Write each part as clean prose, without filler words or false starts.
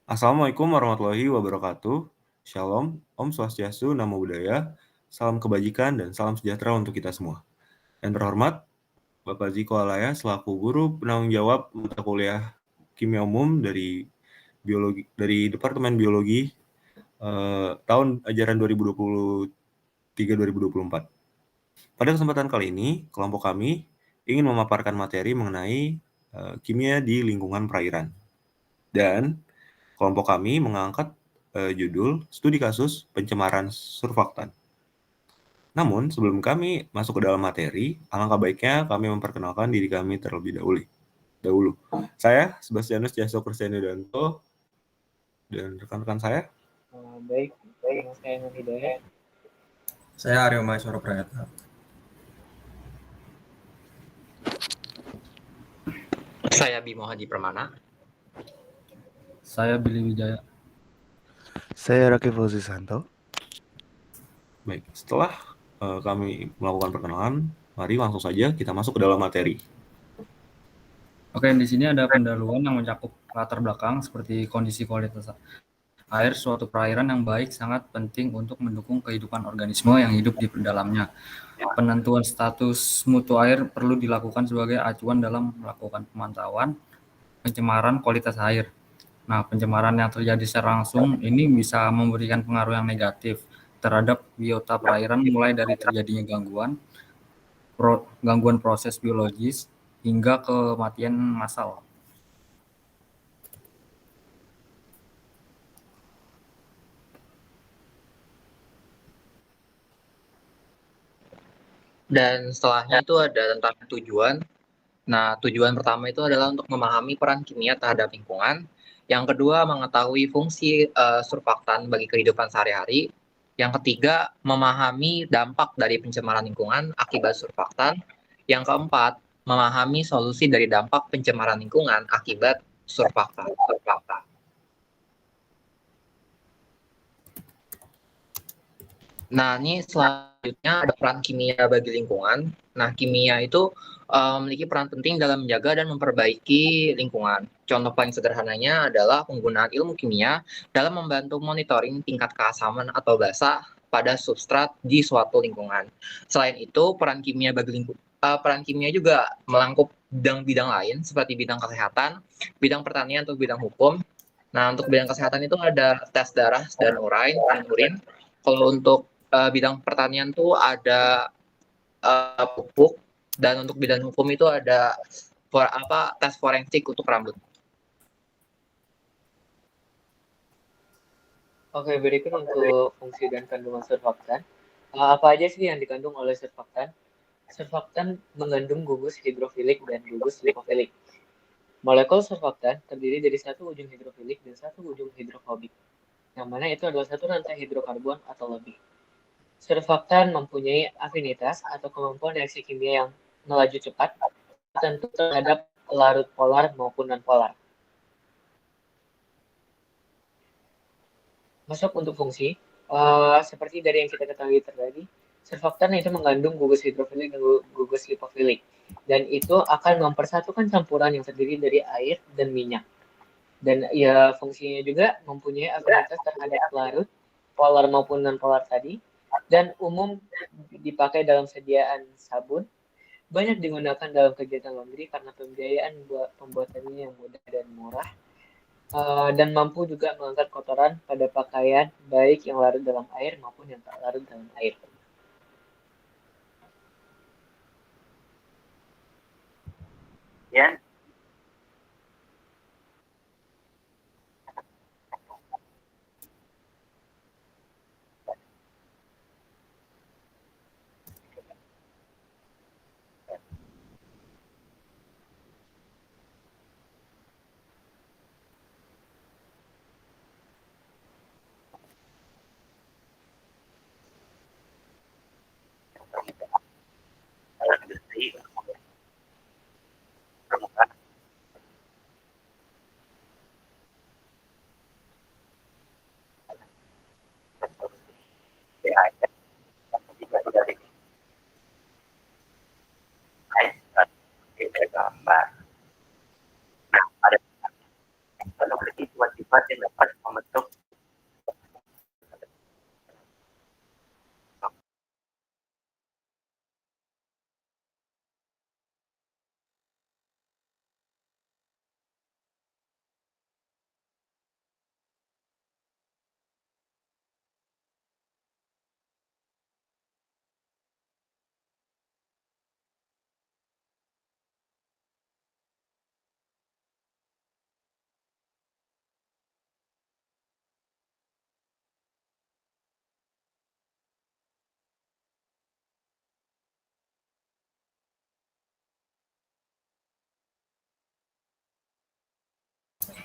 Assalamualaikum warahmatullahi wabarakatuh. Shalom, Om Swastiastu, Namo Buddhaya, salam kebajikan dan salam sejahtera untuk kita semua. Yang terhormat, Bapak Ziko Alaya selaku guru penanggung jawab mata kuliah Kimia Umum dari Departemen Biologi tahun ajaran 2023-2024. Pada kesempatan kali ini, kelompok kami ingin memaparkan materi mengenai kimia di lingkungan perairan. Dan kelompok kami mengangkat judul Studi Kasus Pencemaran Surfaktan. Namun, sebelum kami masuk ke dalam materi, alangkah baiknya kami memperkenalkan diri kami terlebih dahulu. Saya, Sebastianus Jaso Kristianudanto, dan rekan-rekan saya. Baik, nama saya Nur Hidayat. Saya Aryo Maheswara Prayatna. Saya Bimo Haji Permana. Saya Billy Wijaya. Saya Raki Fauzi Santo. Baik, setelah kami melakukan perkenalan, mari langsung saja kita masuk ke dalam materi. Oke, di sini ada pendahuluan yang mencakup latar belakang seperti kondisi kualitas air suatu perairan yang baik sangat penting untuk mendukung kehidupan organisme yang hidup di dalamnya. Penentuan status mutu air perlu dilakukan sebagai acuan dalam melakukan pemantauan pencemaran kualitas air. Nah, pencemaran yang terjadi secara langsung ini bisa memberikan pengaruh yang negatif terhadap biota perairan, mulai dari terjadinya gangguan proses biologis hingga kematian massal. Dan setelahnya itu ada tentang tujuan. Nah, tujuan pertama itu adalah untuk memahami peran kimia terhadap lingkungan. Yang kedua, mengetahui fungsi surfaktan bagi kehidupan sehari-hari. Yang ketiga, memahami dampak dari pencemaran lingkungan akibat surfaktan. Yang keempat, memahami solusi dari dampak pencemaran lingkungan akibat surfaktan. Nah, ini selanjutnya ada peran kimia bagi lingkungan. Nah, kimia itu memiliki peran penting dalam menjaga dan memperbaiki lingkungan. Contoh paling sederhananya adalah penggunaan ilmu kimia dalam membantu monitoring tingkat keasaman atau basa pada substrat di suatu lingkungan. Selain itu, peran kimia juga melangkup bidang-bidang lain seperti bidang kesehatan, bidang pertanian, atau bidang hukum. Nah, untuk bidang kesehatan itu ada tes darah dan urin. Kalau untuk bidang pertanian tuh ada pupuk, dan untuk bidang hukum itu ada tes forensik untuk rambut. Oke, berikut untuk fungsi dan kandungan surfaktan. Apa aja sih yang dikandung oleh surfaktan? Surfaktan mengandung gugus hidrofilik dan gugus lipofilik. Molekul surfaktan terdiri dari satu ujung hidrofilik dan satu ujung hidrofobik, yang mana itu adalah satu rantai hidrokarbon atau lebih. Surfaktan mempunyai afinitas atau kemampuan reaksi kimia yang melaju cepat, tentu terhadap larut polar maupun non-polar. Masuk untuk fungsi, seperti dari yang kita ketahui tadi, surfaktan itu mengandung gugus hidrofilik dan gugus lipofilik, dan itu akan mempersatukan campuran yang terdiri dari air dan minyak. Dan ya fungsinya juga mempunyai afinitas terhadap larut polar maupun non-polar tadi, dan umum dipakai dalam sediaan sabun. Banyak digunakan dalam kegiatan laundry karena pembiayaan pembuatannya yang mudah dan murah, dan mampu juga mengangkat kotoran pada pakaian baik yang larut dalam air maupun yang tak larut dalam air. Ya. gambar. Nah, ada memiliki sifat-sifat yang dapat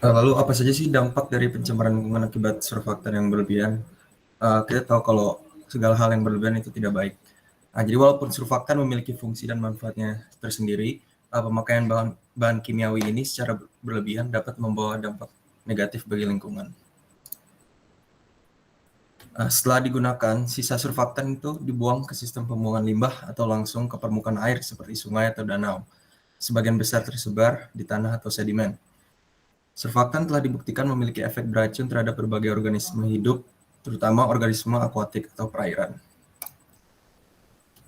Lalu apa saja sih dampak dari pencemaran lingkungan akibat surfaktan yang berlebihan? Kita tahu kalau segala hal yang berlebihan itu tidak baik. Jadi walaupun surfaktan memiliki fungsi dan manfaatnya tersendiri, pemakaian bahan kimiawi ini secara berlebihan dapat membawa dampak negatif bagi lingkungan. Setelah digunakan, sisa surfaktan itu dibuang ke sistem pembuangan limbah atau langsung ke permukaan air seperti sungai atau danau. Sebagian besar tersebar di tanah atau sedimen. Surfaktan telah dibuktikan memiliki efek beracun terhadap berbagai organisme hidup, terutama organisme akuatik atau perairan.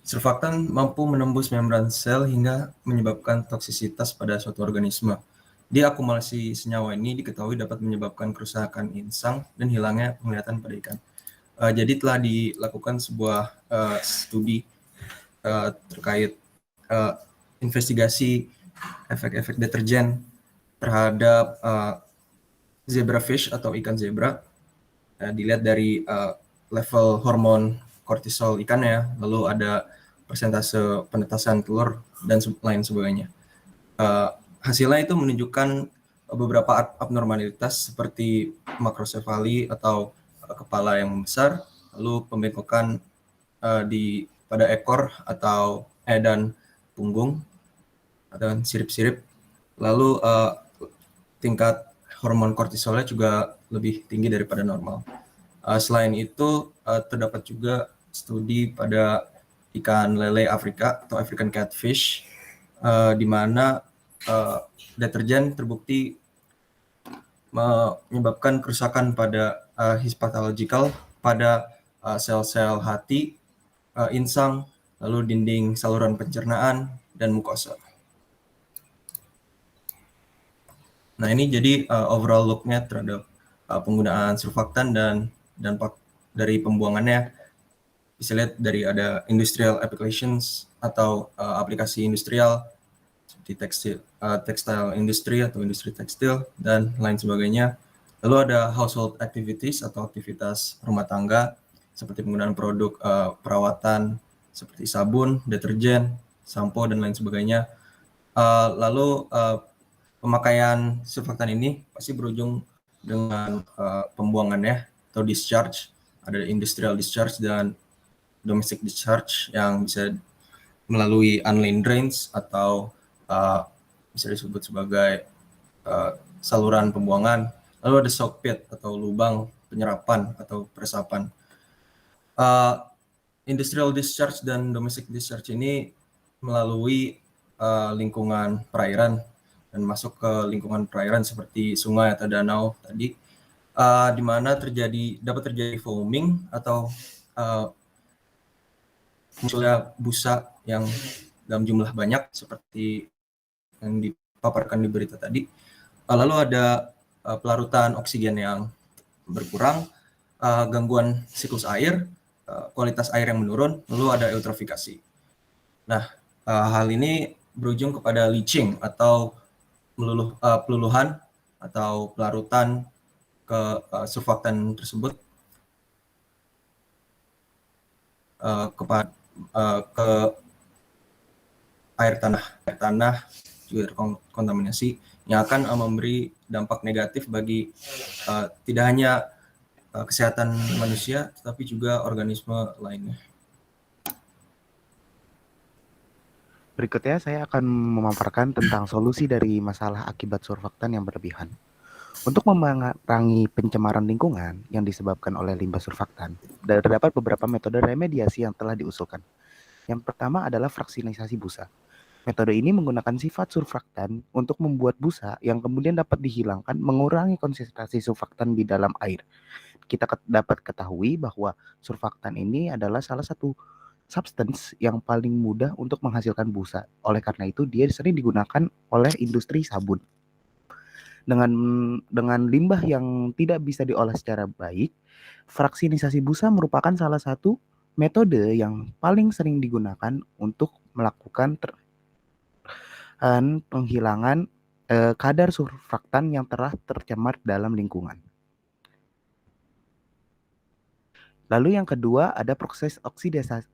Surfaktan mampu menembus membran sel hingga menyebabkan toksisitas pada suatu organisme. Diakumulasi senyawa ini diketahui dapat menyebabkan kerusakan insang dan hilangnya penglihatan pada ikan. Jadi telah dilakukan sebuah studi terkait investigasi efek-efek deterjen terhadap zebrafish atau ikan zebra. Dilihat dari level hormon kortisol ikannya, lalu ada persentase penetasan telur dan lain sebagainya. Hasilnya itu menunjukkan beberapa abnormalitas seperti makrosefali atau kepala yang membesar, lalu pembengkokan pada ekor atau dan punggung atau sirip-sirip, lalu tingkat hormon kortisolnya juga lebih tinggi daripada normal. Selain itu terdapat juga studi pada ikan lele Afrika atau African catfish, di mana deterjen terbukti menyebabkan kerusakan pada histopathological pada sel-sel hati, insang, lalu dinding saluran pencernaan, dan mukosa. Nah, ini jadi overall look-nya terhadap penggunaan surfaktan dan dampak dari pembuangannya. Bisa lihat dari ada industrial applications atau aplikasi industrial seperti textile industry atau industri tekstil dan lain sebagainya. Lalu ada household activities atau aktivitas rumah tangga seperti penggunaan produk perawatan seperti sabun, deterjen, sampo dan lain sebagainya. Lalu pemakaian surfaktan ini pasti berujung dengan pembuangannya atau discharge. Ada industrial discharge dan domestic discharge yang bisa melalui unlined drains atau bisa disebut sebagai saluran pembuangan. Lalu ada soak pit atau lubang penyerapan atau peresapan. Industrial discharge dan domestic discharge ini melalui lingkungan perairan dan masuk ke lingkungan perairan seperti sungai atau danau tadi, di mana dapat terjadi foaming atau munculnya busa yang dalam jumlah banyak seperti yang dipaparkan di berita tadi. Lalu ada pelarutan oksigen yang berkurang, gangguan siklus air, kualitas air yang menurun, lalu ada eutrofikasi. Nah, hal ini berujung kepada leaching atau peluluhan atau pelarutan ke surfaktan tersebut ke air tanah juga terkontaminasi yang akan memberi dampak negatif bagi tidak hanya kesehatan manusia tetapi juga organisme lainnya. Berikutnya saya akan memaparkan tentang solusi dari masalah akibat surfaktan yang berlebihan. Untuk memerangi pencemaran lingkungan yang disebabkan oleh limbah surfaktan, terdapat beberapa metode remediasi yang telah diusulkan. Yang pertama adalah fraksinisasi busa. Metode ini menggunakan sifat surfaktan untuk membuat busa yang kemudian dapat dihilangkan, mengurangi konsentrasi surfaktan di dalam air. Kita dapat ketahui bahwa surfaktan ini adalah salah satu substance yang paling mudah untuk menghasilkan busa. Oleh karena itu, dia sering digunakan oleh industri sabun. Dengan limbah yang tidak bisa diolah secara baik, fraksinisasi busa merupakan salah satu metode yang paling sering digunakan untuk melakukan penghilangan kadar surfaktan yang telah tercemar dalam lingkungan. Lalu yang kedua ada proses oksidisasi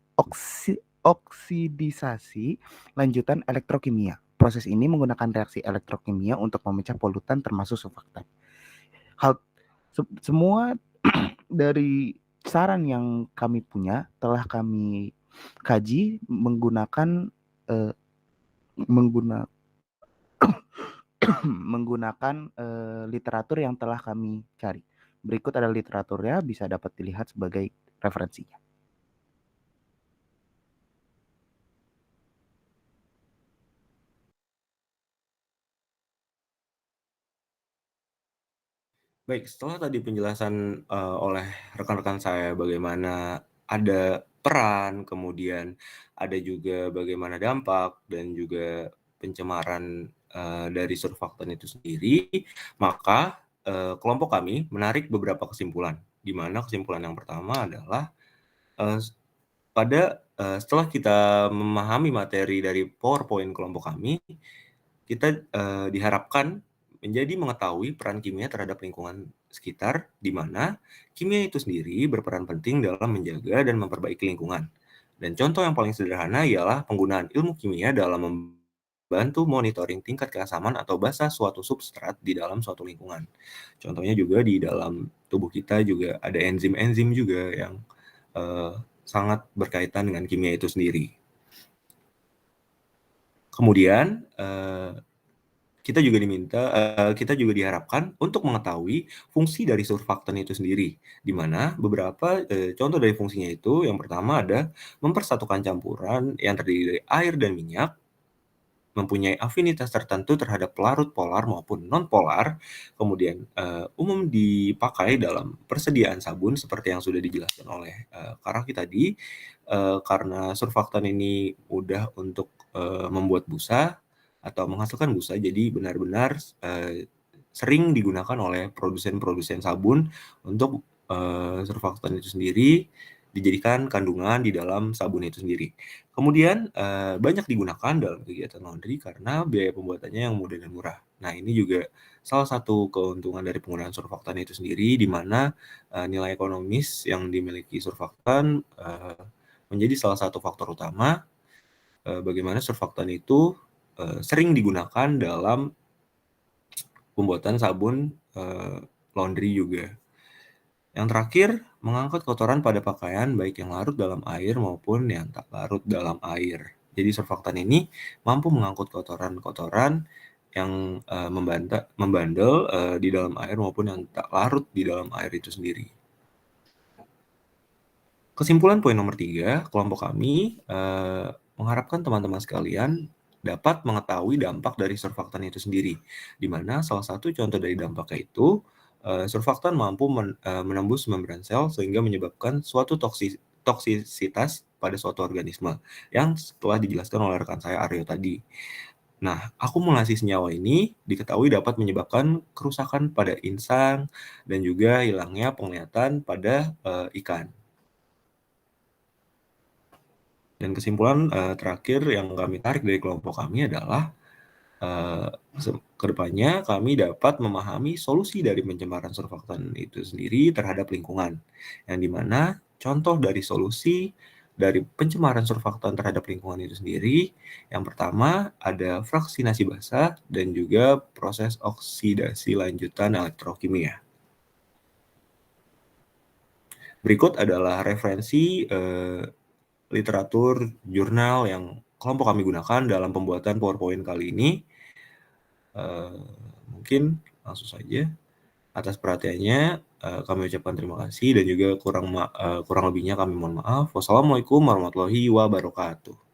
lanjutan elektrokimia. Proses ini menggunakan reaksi elektrokimia untuk memecah polutan termasuk surfaktan. Hal semua dari saran yang kami punya telah kami kaji menggunakan literatur yang telah kami cari. Berikut ada literaturnya, bisa dapat dilihat sebagai referensinya. Baik, setelah tadi penjelasan oleh rekan-rekan saya bagaimana ada peran, kemudian ada juga bagaimana dampak dan juga pencemaran dari surfaktan itu sendiri, maka kelompok kami menarik beberapa kesimpulan, di mana kesimpulan yang pertama adalah setelah kita memahami materi dari PowerPoint kelompok kami, kita diharapkan menjadi mengetahui peran kimia terhadap lingkungan sekitar, di mana kimia itu sendiri berperan penting dalam menjaga dan memperbaiki lingkungan. Dan contoh yang paling sederhana ialah penggunaan ilmu kimia dalam membantu monitoring tingkat keasaman atau basa suatu substrat di dalam suatu lingkungan. Contohnya juga di dalam tubuh kita juga ada enzim-enzim juga yang sangat berkaitan dengan kimia itu sendiri. Kemudian kita juga diharapkan untuk mengetahui fungsi dari surfaktan itu sendiri, di mana beberapa contoh dari fungsinya itu, yang pertama ada mempersatukan campuran yang terdiri dari air dan minyak, mempunyai afinitas tertentu terhadap pelarut polar maupun non-polar, kemudian umum dipakai dalam persediaan sabun seperti yang sudah dijelaskan oleh Kak Raffi tadi, karena surfaktan ini mudah untuk membuat busa atau menghasilkan busa, jadi benar-benar sering digunakan oleh produsen-produsen sabun untuk surfaktan itu sendiri dijadikan kandungan di dalam sabun itu sendiri. Kemudian banyak digunakan dalam kegiatan laundry karena biaya pembuatannya yang mudah dan murah. Nah, ini juga salah satu keuntungan dari penggunaan surfaktan itu sendiri, di mana nilai ekonomis yang dimiliki surfaktan menjadi salah satu faktor utama bagaimana surfaktan itu sering digunakan dalam pembuatan sabun laundry juga. Yang terakhir, mengangkut kotoran pada pakaian baik yang larut dalam air maupun yang tak larut dalam air. Jadi surfaktan ini mampu mengangkut kotoran-kotoran yang membandel di dalam air maupun yang tak larut di dalam air itu sendiri. Kesimpulan poin nomor 3, kelompok kami mengharapkan teman-teman sekalian dapat mengetahui dampak dari surfaktan itu sendiri, di mana salah satu contoh dari dampaknya itu surfaktan mampu menembus membran sel sehingga menyebabkan suatu toksisitas pada suatu organisme yang telah dijelaskan oleh rekan saya Aryo tadi. Nah, akumulasi senyawa ini diketahui dapat menyebabkan kerusakan pada insang dan juga hilangnya penglihatan pada ikan. Dan kesimpulan terakhir yang kami tarik dari kelompok kami adalah kedepannya kami dapat memahami solusi dari pencemaran surfaktan itu sendiri terhadap lingkungan, yang dimana contoh dari solusi dari pencemaran surfaktan terhadap lingkungan itu sendiri, yang pertama ada fraksinasi basah dan juga proses oksidasi lanjutan elektrokimia. Berikut adalah referensi literatur jurnal yang kelompok kami gunakan dalam pembuatan PowerPoint kali ini. Mungkin langsung saja. Atas perhatiannya kami ucapkan terima kasih dan juga kurang lebihnya kami mohon maaf. Wassalamualaikum warahmatullahi wabarakatuh.